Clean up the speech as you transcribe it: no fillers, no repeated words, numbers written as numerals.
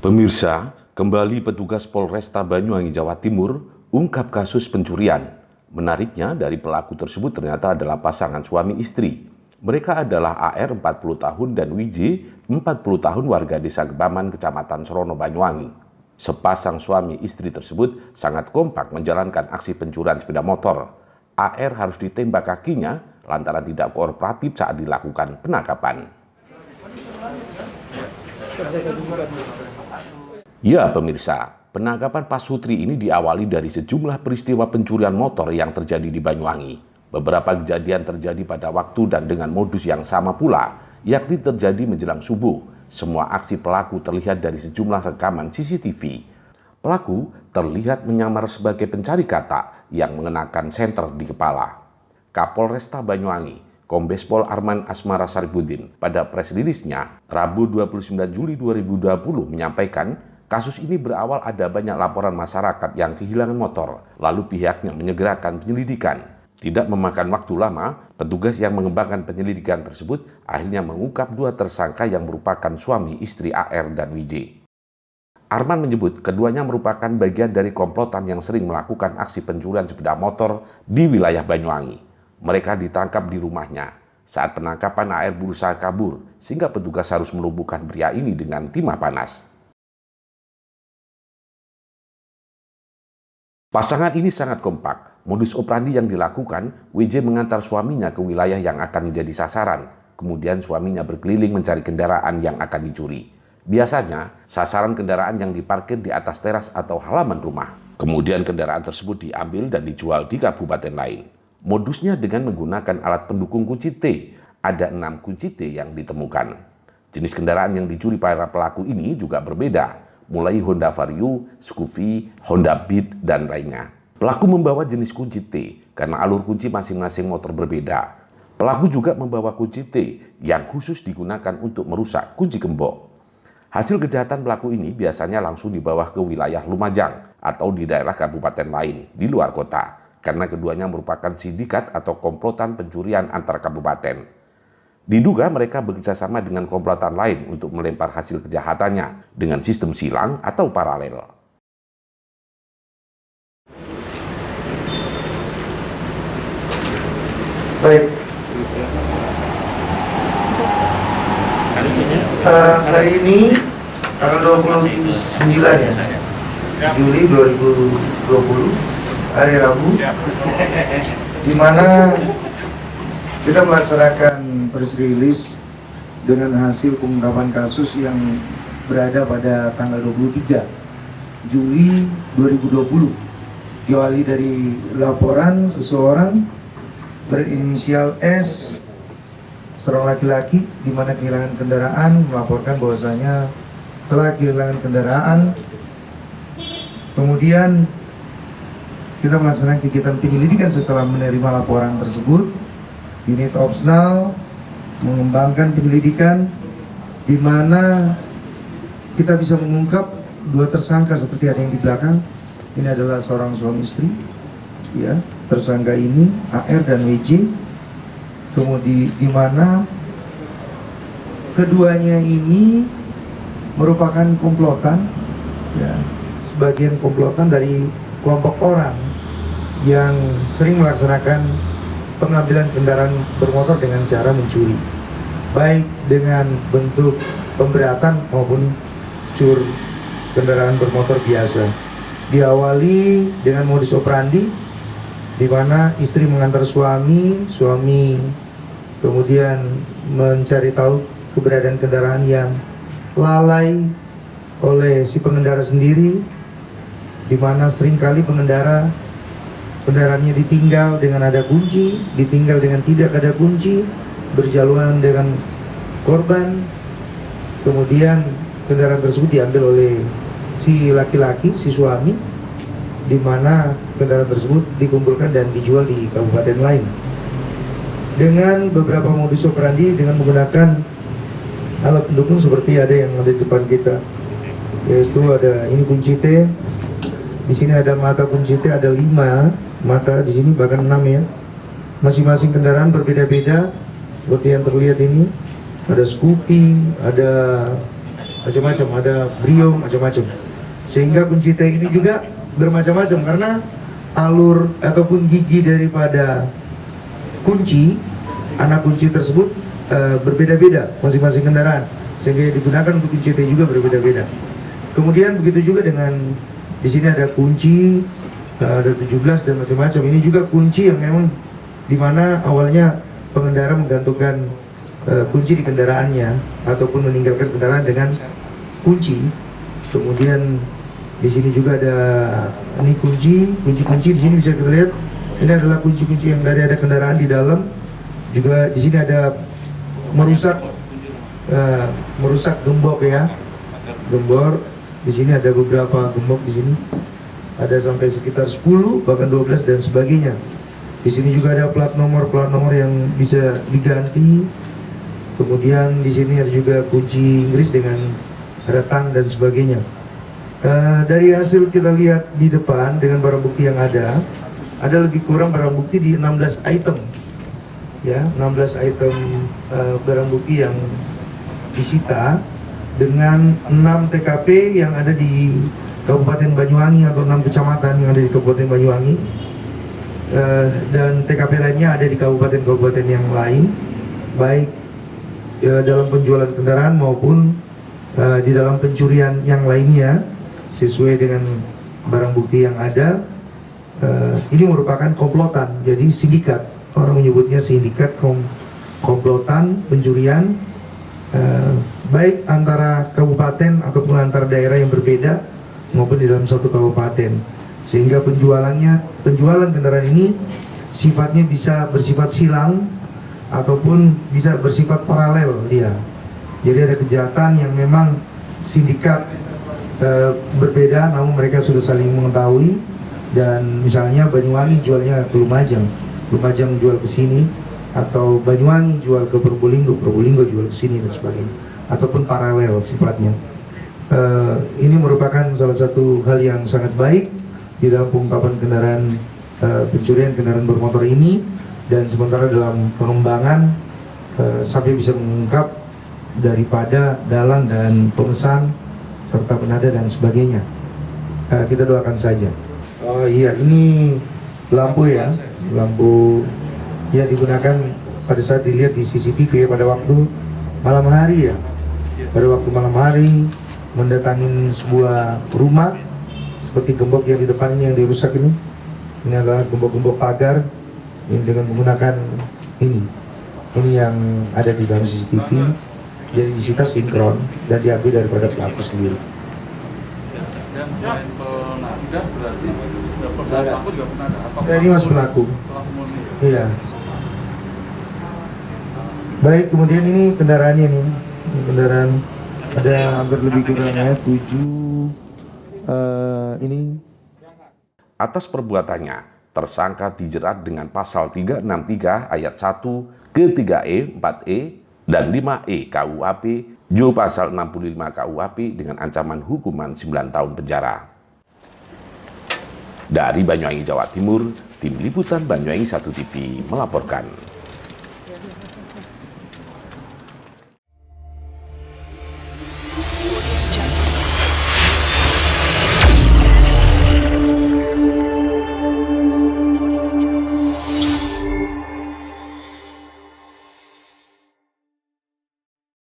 Pemirsa, kembali petugas Polresta Banyuwangi, Jawa Timur ungkap kasus pencurian. Menariknya, dari pelaku tersebut ternyata adalah pasangan suami istri. Mereka adalah AR 40 tahun dan WJ 40 tahun warga Desa Gebaman, Kecamatan Serono, Banyuwangi. Sepasang suami istri tersebut sangat kompak menjalankan aksi pencurian sepeda motor. AR harus ditembak kakinya lantaran tidak kooperatif saat dilakukan penangkapan. Ya pemirsa, penangkapan Pak Sutri ini diawali dari sejumlah peristiwa pencurian motor yang terjadi di Banyuwangi. Beberapa kejadian terjadi pada waktu dan dengan modus yang sama pula, yakni terjadi menjelang subuh. Semua aksi pelaku terlihat dari sejumlah rekaman CCTV. Pelaku terlihat menyamar sebagai pencari kata yang mengenakan senter di kepala. Kapolresta Banyuwangi, Kombes Pol Arman Asmara Saribudin, pada press release-nya Rabu 29 Juli 2020 menyampaikan kasus ini berawal ada banyak laporan masyarakat yang kehilangan motor, lalu pihaknya menyegerakan penyelidikan. Tidak memakan waktu lama, petugas yang mengembangkan penyelidikan tersebut akhirnya mengungkap dua tersangka yang merupakan suami istri AR dan WJ. Arman menyebut keduanya merupakan bagian dari komplotan yang sering melakukan aksi pencurian sepeda motor di wilayah Banyuwangi. Mereka ditangkap di rumahnya. Saat penangkapan AR berusaha kabur, sehingga petugas harus melumpuhkan pria ini dengan timah panas. Pasangan ini sangat kompak. Modus operandi yang dilakukan, WJ mengantar suaminya ke wilayah yang akan menjadi sasaran. Kemudian suaminya berkeliling mencari kendaraan yang akan dicuri. Biasanya, sasaran kendaraan yang diparkir di atas teras atau halaman rumah. Kemudian kendaraan tersebut diambil dan dijual di kabupaten lain. Modusnya dengan menggunakan alat pendukung kunci T. Ada 6 kunci T yang ditemukan. Jenis kendaraan yang dicuri para pelaku ini juga berbeda, mulai Honda Vario, Scoopy, Honda Beat, dan lainnya. Pelaku membawa jenis kunci T karena alur kunci masing-masing motor berbeda. Pelaku juga membawa kunci T yang khusus digunakan untuk merusak kunci gembok. Hasil kejahatan pelaku ini biasanya langsung dibawa ke wilayah Lumajang atau di daerah kabupaten lain di luar kota, karena keduanya merupakan sindikat atau komplotan pencurian antar kabupaten. Diduga mereka bekerjasama dengan komplotan lain untuk melempar hasil kejahatannya dengan sistem silang atau paralel. Baik. Hari ini tanggal 29 ya, Juli 2020, hari Rabu, di mana kita melaksanakan press release dengan hasil pengungkapan kasus yang berada pada tanggal 23 Juli 2020. Diawali dari laporan seseorang berinisial S, seorang laki-laki di mana kehilangan kendaraan, melaporkan bahwasanya telah kehilangan kendaraan. Kemudian kita melaksanakan kegiatan penyelidikan setelah menerima laporan tersebut. Unit Opsnal mengembangkan penyelidikan di mana kita bisa mengungkap dua tersangka seperti ada yang di belakang. Ini adalah seorang suami istri, ya. Tersangka ini AR dan WJ. Kemudian di mana keduanya ini merupakan komplotan, ya, sebagian komplotan dari kelompok orang yang sering melaksanakan pengambilan kendaraan bermotor dengan cara mencuri, baik dengan bentuk pemberatan maupun cur kendaraan bermotor biasa. Diawali dengan modus operandi di mana istri mengantar suami kemudian mencari tahu keberadaan kendaraan yang lalai oleh si pengendara sendiri, di mana seringkali kendaraannya ditinggal dengan ada kunci, ditinggal dengan tidak ada kunci, berjaluan dengan korban. Kemudian kendaraan tersebut diambil oleh si laki-laki, si suami, di mana kendaraan tersebut dikumpulkan dan dijual di kabupaten lain. Dengan beberapa modus operandi dengan menggunakan alat pendukung seperti ada yang ada di depan kita, yaitu ada ini kunci T. Di sini ada mata kunci T, ada 5 mata, di sini bahkan 6 ya. Masing-masing kendaraan berbeda-beda seperti yang terlihat ini. Ada Scoopy, ada macam-macam, ada brio, macam-macam. Sehingga kunci T ini juga bermacam-macam karena alur ataupun gigi daripada kunci, anak kunci tersebut berbeda-beda masing-masing kendaraan, sehingga digunakan untuk kunci T juga berbeda-beda. Kemudian begitu juga dengan di sini ada kunci, ada 17 dan macam-macam. Ini juga kunci yang memang dimana awalnya pengendara menggantungkan kunci di kendaraannya ataupun meninggalkan kendaraan dengan kunci. Kemudian di sini juga ada ini kunci di sini bisa kita lihat. Ini adalah kunci-kunci yang dari ada kendaraan di dalam. Juga di sini ada merusak gembok ya, gembor. Di sini ada beberapa gembok di sini. Ada sampai sekitar 10 bahkan 12 dan sebagainya. Di sini juga ada plat nomor yang bisa diganti. Kemudian di sini ada juga kunci Inggris dengan retang dan sebagainya. Dari hasil kita lihat di depan dengan barang bukti yang ada lebih kurang barang bukti di 16 item. Ya, 16 item barang bukti yang disita dengan 6 TKP yang ada di Kabupaten Banyuwangi atau 6 kecamatan yang ada di Kabupaten Banyuwangi. Dan TKP lainnya ada di kabupaten-kabupaten yang lain, baik dalam penjualan kendaraan maupun di dalam pencurian yang lainnya sesuai dengan barang bukti yang ada. Ini merupakan komplotan, jadi sindikat, orang menyebutnya sindikat komplotan pencurian baik antara kabupaten ataupun antara daerah yang berbeda maupun di dalam satu kabupaten. Sehingga penjualan kendaraan ini sifatnya bisa bersifat silang ataupun bisa bersifat paralel dia. Jadi ada kejahatan yang memang sindikat berbeda namun mereka sudah saling mengetahui, dan misalnya Banyuwangi jualnya ke Lumajang jual ke sini, atau Banyuwangi jual ke Probolinggo jual ke sini dan sebagainya, ataupun paralel sifatnya. Ini merupakan salah satu hal yang sangat baik di dalam pengungkapan pencurian kendaraan bermotor ini, dan sementara dalam pengembangan sampai bisa mengungkap daripada dalang dan pemesan serta penada dan sebagainya. Kita doakan saja. Oh iya, ini lampu ya, lampu yang digunakan pada saat dilihat di CCTV pada waktu malam hari ya, pada waktu malam hari mendatangin sebuah rumah. Seperti gembok yang di depan ini yang dirusak ini adalah gembok-gembok pagar yang dengan menggunakan ini yang ada di dalam CCTV. Jadi disita sinkron dan diakui daripada pelaku sendiri. Ini masih pelaku. Iya. Baik, kemudian ini kendaraannya nih, kendaraan ada hampir lebih kurangnya 7. Ini Atas perbuatannya, tersangka dijerat dengan pasal 363 ayat 1 ke 3E, 4E, dan 5E KUHP, junto pasal 65 KUHP dengan ancaman hukuman 9 tahun penjara. Dari Banyuwangi, Jawa Timur, Tim Liputan Banyuwangi 1 TV melaporkan.